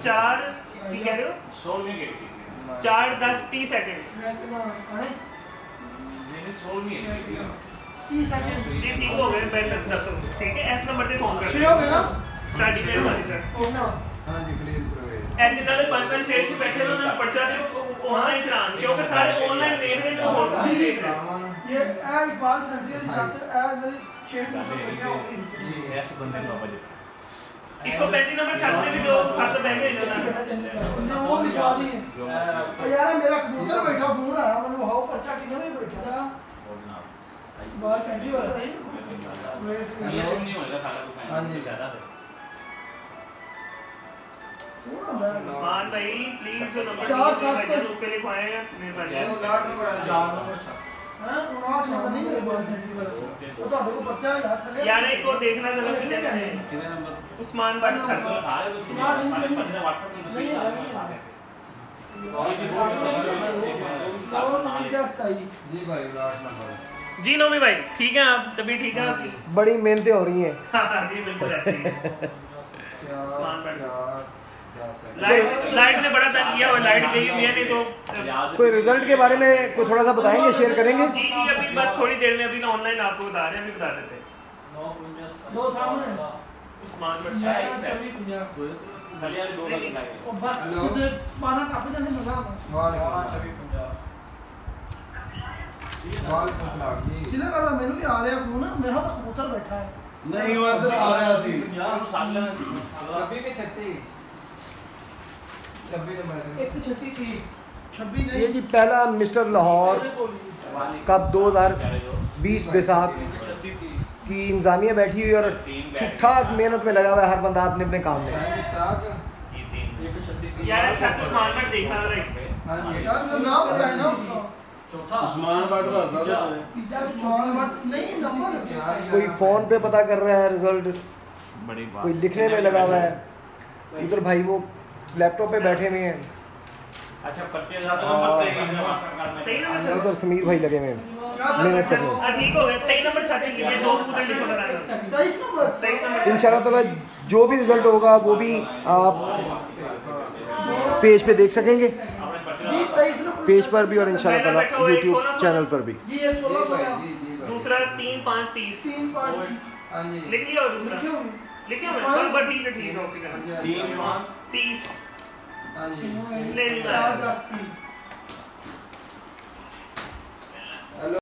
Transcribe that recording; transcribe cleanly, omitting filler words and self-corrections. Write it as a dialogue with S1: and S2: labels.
S1: 4 की कह रहे हो
S2: 16 गेट की
S1: 4 10 30 सेकंड
S2: नहीं 16 है
S1: 30 सेकंड जी ठीक हो गए बेल दसो ठीक है इस नंबर पे फोन कर
S3: हो गए ना
S1: साडी मेहरबानी सर
S4: हां जी प्लीज प्रवेश
S1: ए जिदा दे 5-5 6 से बैठे हो ना पर्चा दे ऑनलाइन चलान क्योंकि सारे ऑनलाइन देख रहे हैं और कुछ देख रहे हैं
S3: ये ए इकबाल सेंट्रल छात्र ए मेरी 6
S2: जी ऐसे बंदे नो बजे
S1: 135 नंबर छत पे भी जो सात बह गए इन्होंने
S3: वो निकाल दी है यार मेरा कबूतर बैठा फोन आया मैंने वहां पर्चा किने में बैठा बात सेंट्रल वाला
S2: ये नहीं होएगा सारा कुछ
S4: हां जी
S2: ज्यादा है
S1: उस्मान भाई प्लीज जो नंबर 4 उस पे लिखवाएं मेहरबानी
S3: हां 59 नंबर नहीं मेरे पास सेंट्रल वाला वो तो आपको पर्चा है थले
S1: यार एक को देखना जरा कितने
S4: नंबर
S1: उस्मान भाई छत
S2: व्हाट्सएप में जी
S4: भाई लास्ट नंबर
S1: जी नोमी भाई ठीक है आप तभी ठीक है आपकी
S5: बड़ी मेहनतें हो रही हैं
S1: हां जी बिल्कुल ऐसे ही उस्मान भाई
S4: लाइट
S1: लाइट ने बड़ा तंग किया और लाइट गई हुई है नहीं तो
S5: कोई रिजल्ट के बारे में कोई थोड़ा सा बताएंगे शेयर करेंगे
S1: जी जी अभी बस थोड़ी देर में अभी ना ऑनलाइन आपको बता रहे हैं अभी बता देते हैं
S3: दो सामने
S1: उस्मान भाई
S2: खाली यार 2 लग जाएंगे
S3: ओ बस तुझे 12 कापी देने मजा आ जिले वाला मेनू भी आ रहा फोन मेरा तो कबूतर बैठा है
S4: नहीं वो इधर आ रहा सी
S2: सभी के
S4: 26 नंबर
S3: एक 36 26
S5: ये जी पहला मिस्टर लाहौर कब 2020 बैसाख की इंतजामिया बैठी हुई और ठीक ठाक मेहनत में लगा हुआ है हर बंदा अपने अपने काम में
S1: यार छत उस्मान भाई देखना जरा
S4: हां जी
S3: यार नाम बताया ना
S2: चौथा
S4: उस्मान भट्ट का
S3: पिज्जा उस्मान भट्ट नहीं नंबर
S5: कोई फोन पे पता कर रहा है रिजल्ट
S2: बड़ी बात
S5: कोई लिखने में लगा हुआ है उधर भाई वो लैपटॉप पे बैठे हुए हैं
S2: अच्छा पर्चे 7 नंबर
S1: 23 नंबर
S5: उधर समीर भाई लगे हुए हैं मेहनत कर रहे हैं
S1: ठीक हो गया 23 नंबर छत के लिए 2 पूरे लिखो कराना
S3: 23 नंबर
S1: 23 नंबर
S5: इंशाल्लाह ताला जो भी रिजल्ट होगा वो भी आप पेज पे देख सकेंगे पेज पर भी और इंशाल्लाह ताला यूट्यूब चैनल पर भी
S3: जी ये 16 तो है
S1: दूसरा 3 5 30
S3: 3 5
S4: हां जी
S1: लिख लिया और दूसरा लिखे हुए बराबर ठीक है ओके
S2: 3 5
S1: 30
S4: हां जी
S1: ले ली
S3: 4 10 30